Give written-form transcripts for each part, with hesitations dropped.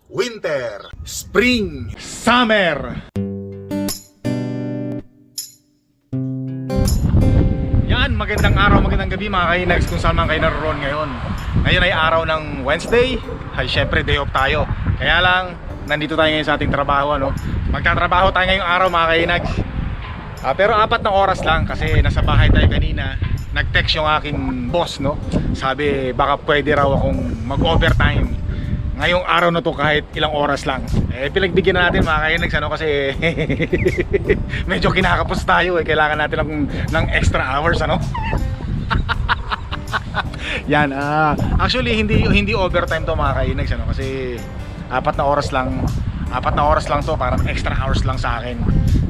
winter, spring, summer. Yan, magandang araw, magandang gabi mga kainags kung saan man kayo naroon ngayon. Ngayon ay araw ng Wednesday. Ay syempre day off tayo. Kaya lang, nandito tayo ngayon sa ating trabaho, ano? Magtatrabaho tayo ngayong araw mga kainags. Pero 4 na oras lang kasi nasa bahay tayo kanina. Nag-text yung aking boss, no? Sabi baka pwede raw akong mag-overtime ngayong araw na to kahit ilang oras lang. Pinagbigyan na natin mga kainags, ano? Kasi medyo kinakapos tayo, kailangan natin ng extra hours, ano? Yan, actually hindi overtime to mga kainags, ano? Kasi 4 na oras lang to, parang extra hours lang sa akin.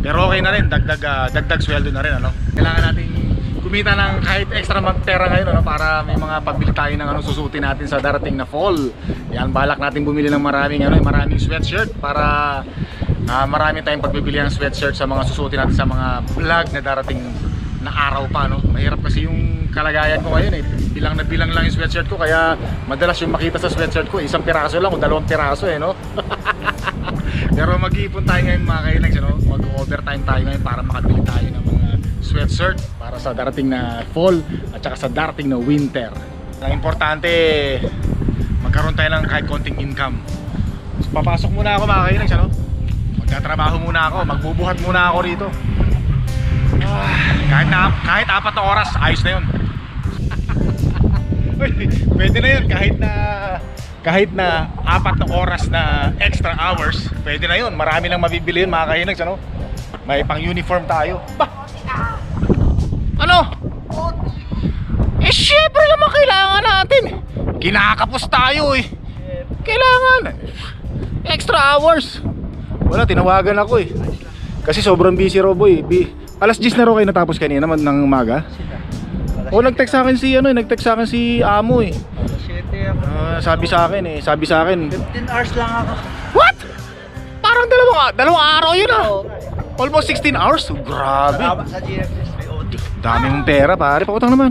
Pero okay na rin, dagdag sweldo na rin, ano? Kailangan natin kumita ng kahit extra magpera ngayon, ano, para may mga pagbili tayo ng ano susuotin natin sa darating na fall. Yan, balak natin bumili ng maraming sweatshirt para marami tayong pagbibili ng sweatshirt sa mga susuotin natin sa mga vlog na darating na araw pa, no? Mahirap kasi yung kalagayan ko ngayon, bilang na bilang lang yung sweatshirt ko, kaya madalas yung makita sa sweatshirt ko isang piraso lang o 2 piraso, no? Pero mag-iipon tayo ngayon mga kainags, no? Mag-overtime tayo ngayon para makabili tayo ng mga sweatshirt para sa darating na fall at saka sa darating na winter. Ang importante, magkaroon tayo ng kahit konting income. So, papasok muna ako mga kainags, no? Magtatrabaho muna ako, magbubuhat muna ako rito. Kahit 4 na oras, ayos na yun. Pwede na yun, kahit na 4 na oras na extra hours, pwede na yun. Marami nang mabibili yun mga kainags, ano? May pang uniform tayo. Ano? Syempre naman kailangan natin. Kinakapos tayo kailangan extra hours. Wala, tinawagan ako kasi sobrang busy raw boy. Alas 10 na raw kayo natapos kanina naman ng umaga. Nag-text sa akin si Amo sabi sa akin 15 hours lang ako. What? Parang dalawang araw yun Almost 16 hours. Grabe. Sa GFS may OT. Dami mong pera pare, pakutang naman.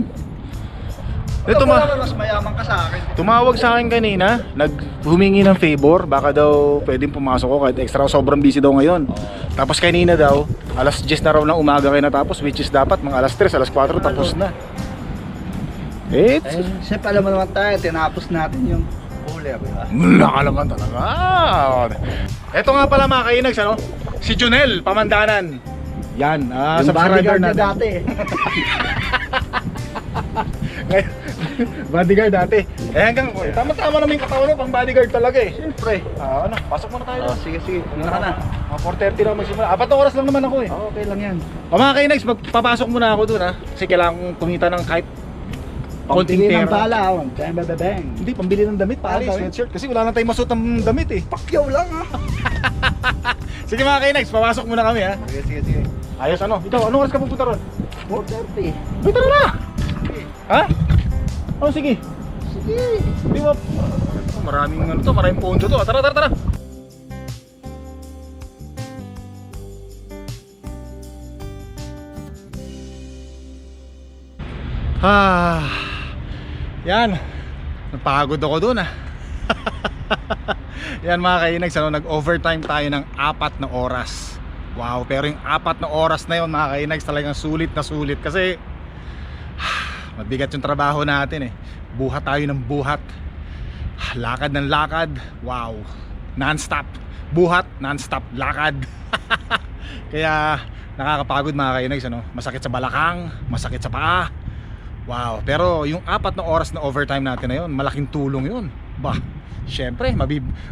Mas mayaman ka sa akin. Tumawag sa akin kanina, humingi ng favor, baka daw pwedeng pumasok ko kahit extra, sobrang busy daw ngayon. Tapos kanina daw, alas 10 na raw ng umaga kayo natapos, which is dapat mga alas 3, alas 4 tapos na. Siyempre alam mo naman tayo, tinapos natin yung huli, diba? Nakalaman talaga. Eto nga pala mga kainags, ano? Si Junel Pamandanan. Yan, Yung bodyguard niya dati. Bodyguard dati. Hanggang tama-tama naman yung katawan mo, pang bodyguard talaga Siyempre. Pasok muna tayo. Sige. Una ka na. Mga 4:30 lang magsimula. 4 na oras lang naman ako Okay lang yan. Mga kainags, magpapasok muna ako dun kasi kailangan kong kumita ng kahit konting Pambili ng pera. bala, bang. Hindi, pambili ng damit pare, sweatshirt. Kasi wala na tayong masuot ng damit Pakyaw lang Sige mga kainags, papasok muna kami Sige. Ayos, ano? Ikaw, anong oras ka pupunta ron? 4:30. Uy, tara na! Ha? Sige. Di ba? Maraming pondo to. Tara. Yan. Napagod ako dun Yan mga kainags, nag-overtime tayo ng 4 na oras. Wow, pero yung 4 na oras na yun mga kainags, talagang sulit na sulit kasi mabigat yung trabaho natin buhat tayo ng buhat, lakad ng lakad. Wow, non-stop buhat, non-stop lakad. Kaya nakakapagod mga kainags, masakit sa balakang, masakit sa paa. Wow, pero yung 4 na oras na overtime natin na yun, malaking tulong yun. Syempre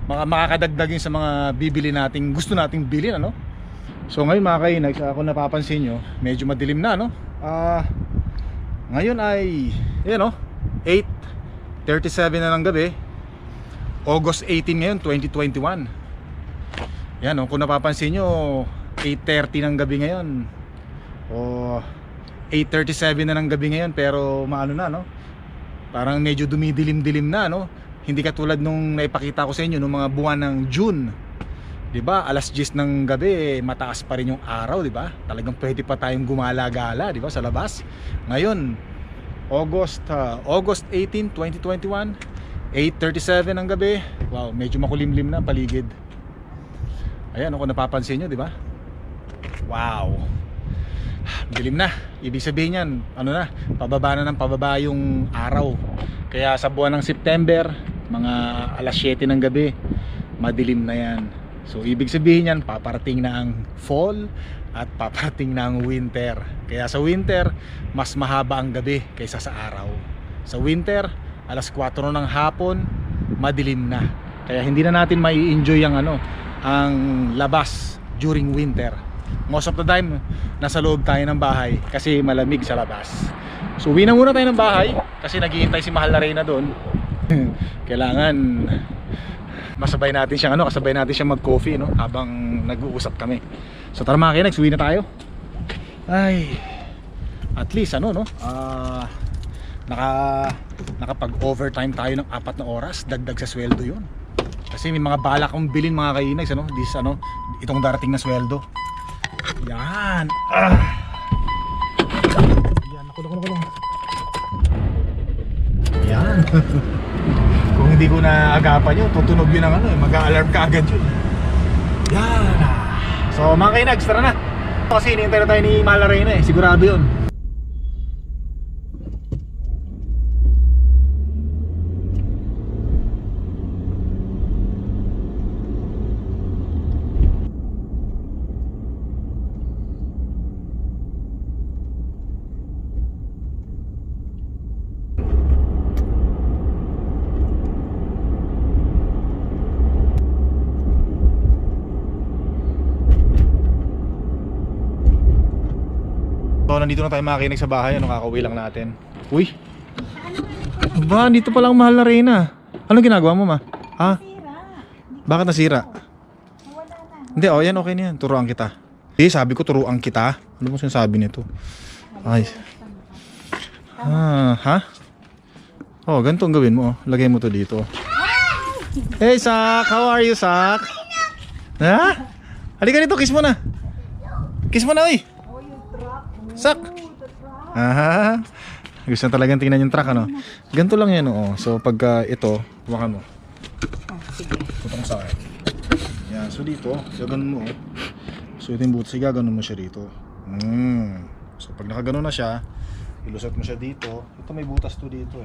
makakadagdag yun sa mga bibili nating gusto nating bilhin, So ngayon mga kainags, kung napapansin nyo, medyo madilim na, ngayon ay 8:37 na ng gabi. August 18 ngayon, 2021. Yan, kung napapansin nyo, 8:30 ng gabi ngayon. 8:37 na ng gabi ngayon, pero parang medyo dumidilim-dilim na, Hindi katulad nung naipakita ko sa inyo nung mga buwan ng June. 'Di ba? Alas 10 ng gabi, mataas pa rin yung araw, 'di ba? Talagang pwede pa tayong gumala-gala, 'di ba, sa labas. Ngayon, August 18, 2021, 8:37 ng gabi. Wow, medyo makulimlim na ang paligid. Ayan, kung napapansin nyo, di ba? Wow, dilim na. Ibig sabihin yan, ano na, pababa na ng pababa yung araw. Kaya sa buwan ng September, mga alas 7 ng gabi, madilim na yan. So ibig sabihin yan, paparating na ang fall at paparating na ang winter. Kaya sa winter, mas mahaba ang gabi kaysa sa araw. Sa winter, alas 4 ng hapon, madilim na. Kaya hindi na natin mai-enjoy ang labas during winter. Most of the time, nasa loob tayo ng bahay kasi malamig sa labas. So uwi na muna tayo ng bahay kasi naghihintay si Mahal na Reyna doon. Kailangan kasabay natin siyang mag-coffee, no, habang nag-uusap kami. So tara mga kinags, uwi na tayo. Ay, at least nakapag-overtime tayo ng 4 na oras, dagdag sa sweldo yun. Kasi may mga balak akong bilhin mga kainags, itong darating na sweldo. Yan. Yan, nakulong. Yan. Kung hindi ko na agapan yun, tutunog yun ng mag-a-alarm ka agad yun. Yan. So mga kainags, tara na. Kasi hinihintay na tayo ni Mahal na Reyna sigurado yun. So nandito na tayo makinig sa bahay, kakauwi lang natin. Uy! Ba, dito pa lang Mahal na Reyna. Anong ginagawa mo, ma? Ha? Bakit nasira? Hindi, yan, okay na yan. Turuan kita. Sabi ko turuan kita. Ano mo sinasabi nito? Ay. Ha? Ganito ang gawin mo. Lagay mo to dito. Hey, Sak! How are you, Sak? Ha? Halika dito, kiss mo na. Kiss mo na, uy! Sak! Aha! Gusto na talagang tingnan yung truck, Ganito lang yan, So pagka ito, hawakan mo. Sige. Punta mo sa akin. Yan, so dito, gaganon mo, So ito yung butas, gaganon mo siya dito. So pag nakaganon na siya, ilusot mo siya dito. Ito may butas to dito,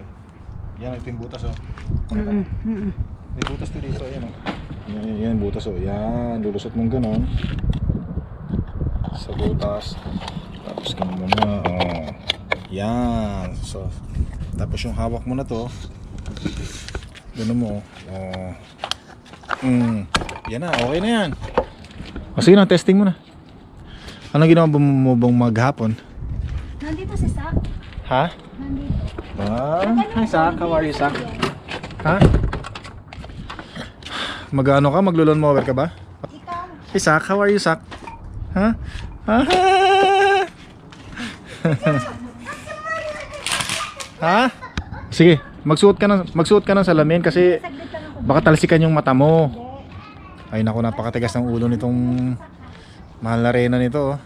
Yan, ito yung butas, May butas to dito, yan, Yan, butas, Yan, lulusot mong ganon. Sa butas. Tapos ganun mo na, yan. So, tapos yung hawak mo na to, ganun mo, yan na, okay na yan. Sige na, testing mo na. Anong ginawa mo bang maghapon? Nandito si Sak. Ha? Nandito. Hi Sak, how are you, Sak? Ha? Mag-ano ka? Maglo-lawn mower ka ba? Ikaw. Hey Sak, how are you, Sak? Ha? Ha? Sige, magsuot ka ng salamin kasi baka talsikan yung mata mo. Ay naku, napakatigas ng ulo nitong Mahal na Reyna nito.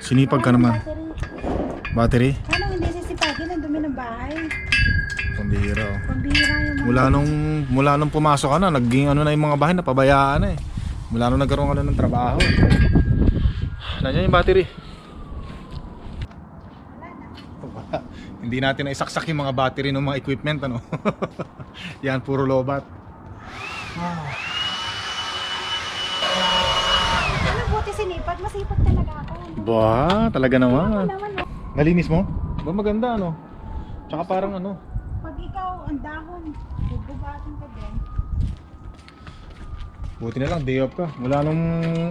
Sinipag ka naman. Battery? Ano hindi sisipagin? Ang dumi ng bahay. Pambihira, Pambihira yung Mula nung pumasok ka na, naging na yung mga bahay, napabayaan na Mula nung nagkaroon ka na ng trabaho. Nandiyan yung battery. Hindi natin na isaksak yung mga battery ng mga equipment, Yan, puro lobat. Ano buti sinipag? Masipag talaga ako. Ba, talaga naman. Naman, Nalinis mo? Ba, maganda, Tsaka parang Pag ikaw ang dahon, bubugatin ka din. Buti na lang, day off ka. Mula nung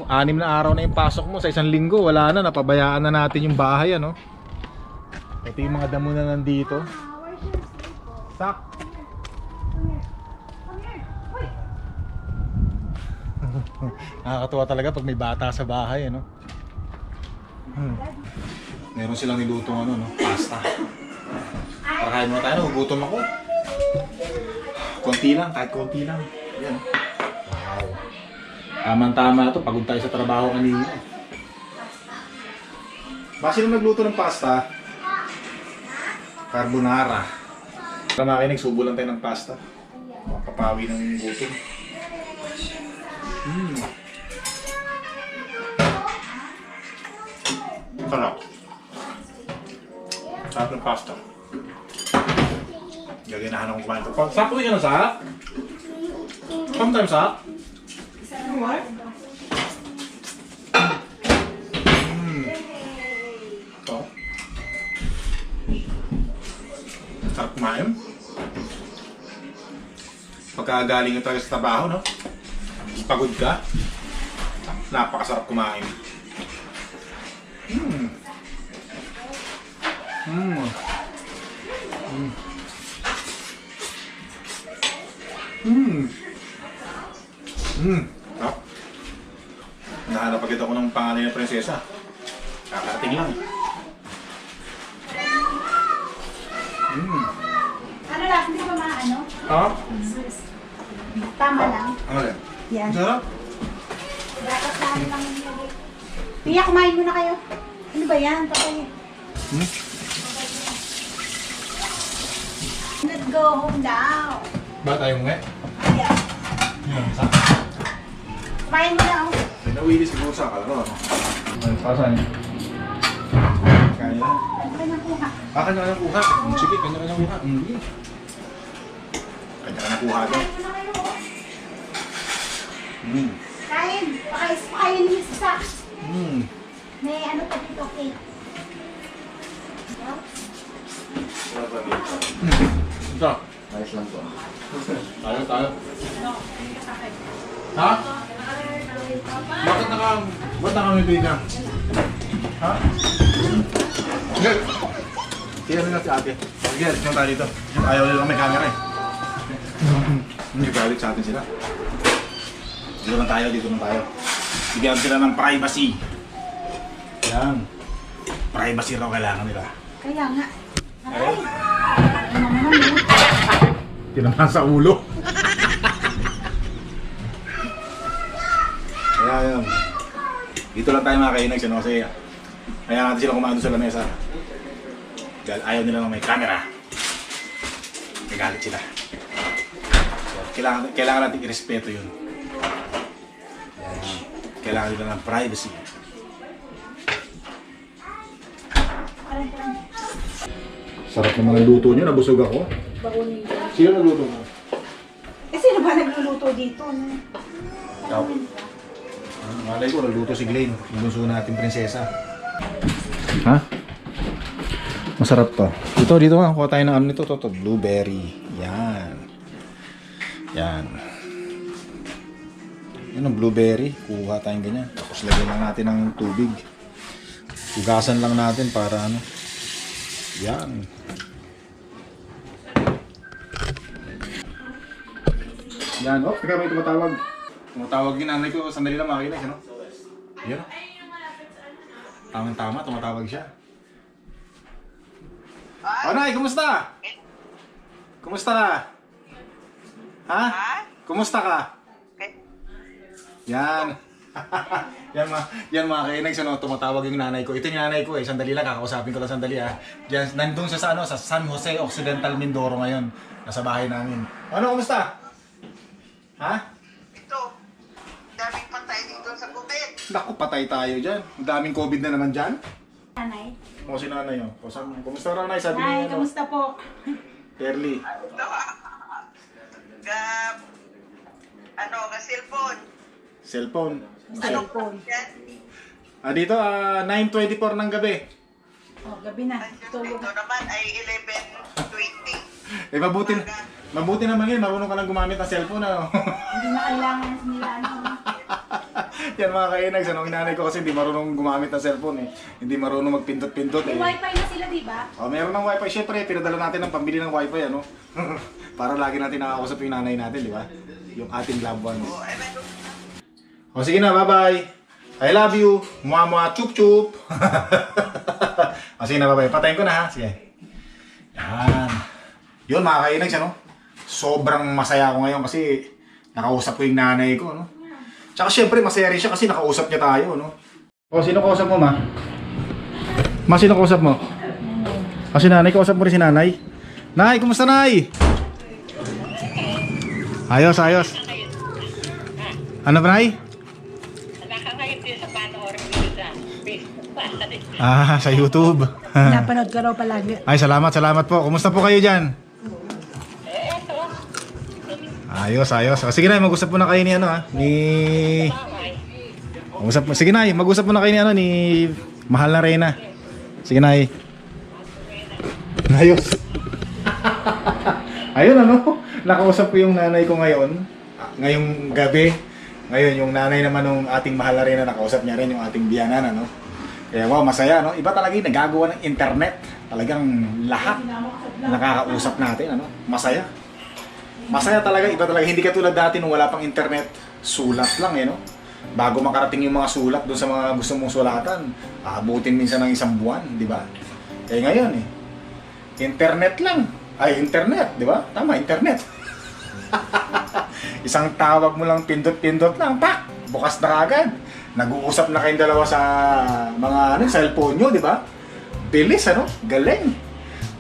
6 na araw na yung pasok mo, sa isang linggo, wala na, napabayaan na natin yung bahay, Ito yung mga damo na nandito. Where's your sleeper? Sak! Come here. Uy! Nakakatuwa talaga pag may bata sa bahay, Meron silang nilutong pasta. Para kain mo tayo, gutom ako. Konti lang, kahit konti lang. Yan. Wow. Tama-tama ito, pagod tayo sa trabaho kanina. Ba, sino nagluto ng pasta? Carbonara. Makinig, subo lang tayo ng pasta. Makapapawi ng gutom. Sarap. Sarap ng pasta. Gaganahan akong kumain ito. Sakto din ka na, Sa? Sometimes, Sa? Ito. Sarap kumain. Pagkagaling ka talaga sa trabaho, no? Pagod ka. Napakasarap kumain. Sarap. Nahanap agad ako ng pangalan ng prinsesa. Kakarating lang. Ano lang, hindi ba maano? Ha? Tama lang. Ano yan? Yan. Sarap. Dapat na ano lang yung nilagay. Pia, kumain muna kayo. Ano ba yan? Patay. Let's go home now. Ba tayo nga? Yeah. Sa? Kumain muna ako. Nawili siguro sa kalaro, ano? Ano, pasan? Kaya na. Ano ba nang kuha? Kanya-kanyang kuha. Sige, kanya-kanyang kuha. Kanya-kanyang kuha daw. Kumain muna kayo. Kain. Pakain niyo sa May ano pa dito, cake. Ito. Ayos lang po. Tayo. Ha? Ba't nakamibig ka? Ha? Sige. Sige na si ate. Sige, alis nyo tayo dito. Ayaw nila may camera eh. Hindi galit sa atin sila. Dito lang tayo. Bigyan sila ng privacy. Yan. Privacy raw kailangan nila. Kaya nga. Ay. Tinamaan sa ulo. Kaya yun. Dito lang tayo makakainig siya, no? Kasi kaya natin sila kumando sa lamesa. Dahil ayaw nila na may camera. May galit sila. So, kailangan natin irespeto yun. Yan. Kailangan nila ng privacy. Sarap naman ang luto niyo, nabusog ako. Bagunin ko. Sino nagluto mo? Eh, sino ba nagluluto dito? Ikaw. Malay ko, nagluto si Glenn. Yung bunso natin prinsesa. Ha? Masarap to. Dito nga, kuha tayo ng ano nito. To, blueberry. Yan. Yan ang blueberry. Kuha tayong ganyan. Tapos lagyan lang natin ng tubig. Hugasan lang natin para ano. Yan. Yan. Oh, teka, may tumatawag. Tumatawag yung nanay ko. Sandali lang makinig, ano? Yan. Tamang-tama, tumatawag siya. Oh, Nay, kumusta? Kumusta ka? Ha? Kumusta ka? Yan. yan mga kainags, ano, tumatawag yung nanay ko. Ito yung nanay ko eh. Sandali lang, kakausapin ko lang sandali ah. Diyan, nandun siya sa, ano, sa San Jose Occidental, Mindoro ngayon. Nasa bahay namin. Ano, kumusta? Ha? Ito, daming patay dito sa COVID. Naku, patay tayo dyan. Ang daming COVID na naman dyan. Nanay. O, si nanay yun. O, kumusta raw, Nay? Sabi Nay, niyo, ano? kamusta po? Early. Ka cellphone. Cellphone. Cellphone. Yan. Dito, 9:24 ng gabi. Oh, gabi na. Tulog. Ito naman ay 11:20. Mabuti naman yun. Marunong ka lang gumamit ng cellphone, ano? Hindi na kailangan nila ano. Yan mga kainags, ano? Inanay ko kasi hindi marunong gumamit ng cellphone eh. Hindi marunong magpindot-pindot eh. May wifi na sila, di ba? Oh, meron ng wifi. Siyempre, pinadala natin ng pambili ng wifi, ano? Para lagi natin nakakausap yung nanay natin, di ba? Yung ating loved ones. O, ay meron. O sige na, bye-bye. I love you. Mua-mua, chup-chup. O sige na, bye-bye. Patayin ko na ha. Sige. Yan. Yun mga kainags, ano? Sobrang masaya ako ngayon kasi nakausap ko yung nanay ko, no? Tsaka syempre masaya rin siya kasi nakausap niya tayo, no? O, sino kausap mo, ma? Ma, sino kausap mo? O, si nanay. Kausap mo rin si nanay? Nay, kumusta Nay? Ayos, ayos. Ano ba Nay? Nakakayot din sa panoorin dito sa Facebook. Sa YouTube. Napanood ka raw palagi. Ay, salamat po. Kumusta po kayo dyan? Ayos, ayos. Sige Nay, mag-usap po na kayo ni ano ha? Sige Nay, mag-usap po na kayo ni ano ni Mahal na Reyna. Sige Nay. Ayos. Ayun ano, nakausap ko yung nanay ko ngayon. Ngayong gabi. Ngayon yung nanay naman ng ating Mahal na Reyna, nakausap niya rin yung ating biyanan ano. Kaya wow, masaya no. Iba talaga yung nagagawa ng internet. Talagang lahat nakakausap natin ano. Masaya. Masaya talaga, iba talaga. Hindi katulad dati nung wala pang internet, sulat lang eh no. Bago makarating yung mga sulat doon sa mga gusto mong sulatan, aabutin minsan ng isang buwan, di ba? Eh ngayon eh, internet lang. Ay, internet, di ba? Tama, internet. Isang tawag mo lang, pindot-pindot lang, pak! Bukas na agad. Nag-uusap na kayong dalawa sa mga cellphone nyo, di ba? Bilis, ano? Galing.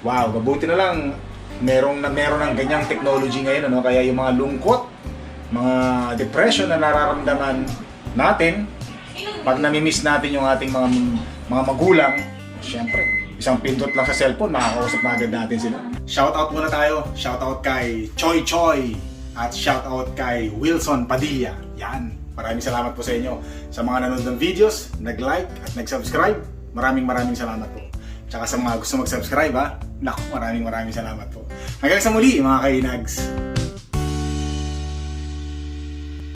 Wow, mabuti na lang meron ng ganyang technology ngayon, ano? Kaya yung mga lungkot, mga depression na nararamdaman natin, pag nami-miss natin yung ating mga magulang, syempre, isang pindot lang sa cellphone, makakausap na agad natin sila. Shoutout muna tayo. Shoutout kay Choi Choi at shoutout kay Wilson Padilla. Yan. Maraming salamat po sa inyo. Sa mga nanonood ng videos, nag-like at nag-subscribe, maraming salamat po. Tsaka sa mga gusto mag-subscribe ha, naku, maraming salamat po. Hanggang sa muli mga kainags.